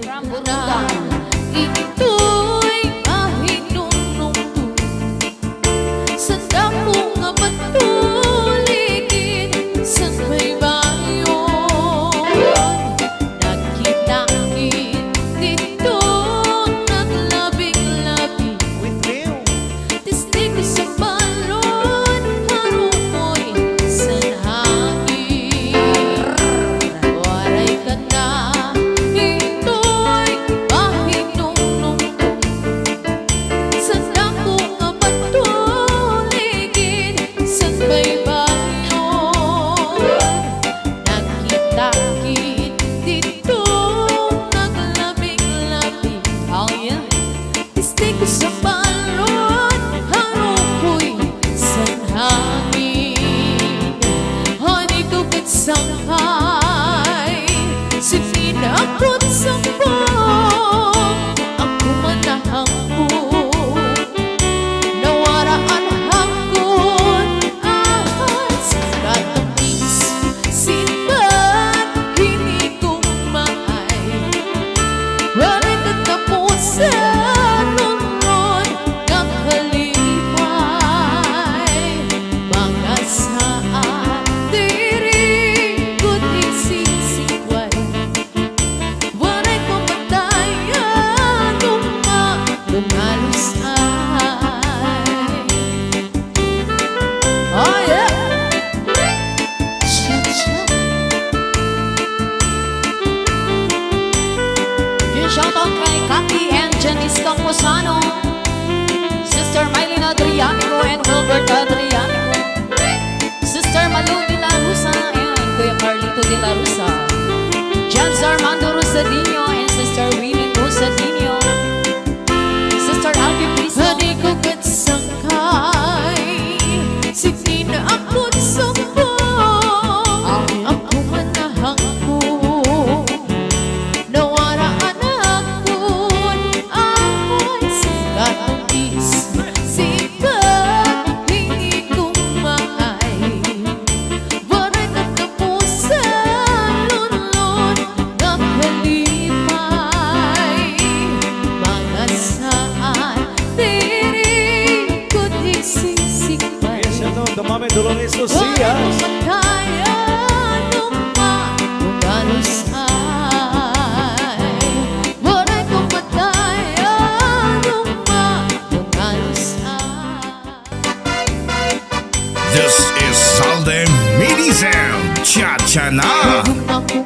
from Bunugan. Ito'y mahinunong sa damo nga batuligid sa may bayon. Nagkitangin dito naglabing-labing testigo sa balon harumoy sa hangin. Waray ka na ito'y mahinunong sa damo nga batuligid sa may bayon. Nagkita-kit dito naglabing-labing testigo sa balon harumoy sa hangin. Hani ko katsanghay sininakot sa bong ako manahang po nawaraan hangkot ahas katamis sinbat hindi ko maay walay tatapos sa lungkot ng kalipay mga saan diri good isisikway walay kumatayan lumalos ay oh yeah shut shut yung shoutout kay Cathy and Janice Camposano, Sister Mylene Adrianico and Wilbert Adrianico, Sister Malu de la Rosa and Kuya Carlito de la Rosa, Jans Armando Rosadinho and Sister Winnie Rosadinho, Sister Albi Priso. Hani ko katsangkay sininakot sa bong ako manahang po nawaraan akon ay katamis sinbat hindi ko maay waray tatapos sa lunlon ng kalipay mga saan diri ko di sisikmay. Yes, ito, the Mami Dolores Lucia. This is Salde Mini Sound Cha-Cha Na. Ako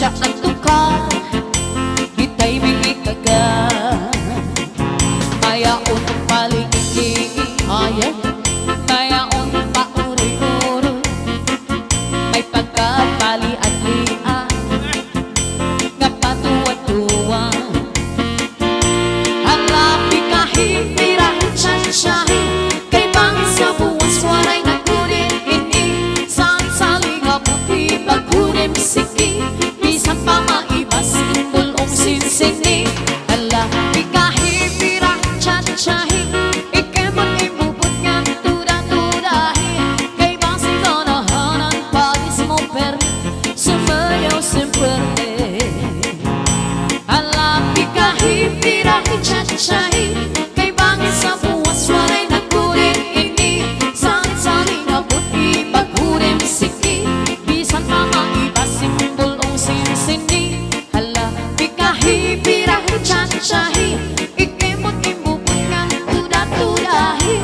Tsa at tuka Itay minikaga Mayaon paligid Ayan Mayaon pauri-uri May pagkapali-adlian Nga patuwa-tuwa Halapi kahit tsansyahi Kay bangin sa buwas waray nagkunin ini Saan-sali nga puti pagkunin siki Bisan pa maibas tulong sinsini Halapi kahit tsansyahi Ikemot imubot nga tuda-tudahi Kay bangin ganahanan palis mo permi Sumayaw simpwerte Halapi kahit tsansyahi Kay bangin sa buwas waray nagkunin ini Saan-sali nga puti pagkunin siki Bisan pa maibas simbulong sinsini Halapi kahit tsansyahi Ikemot imbubot nga tuda-tudahi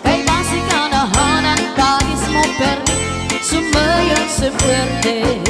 Kay bangin ganahanan kalis mo permi Sumayaw simpwerte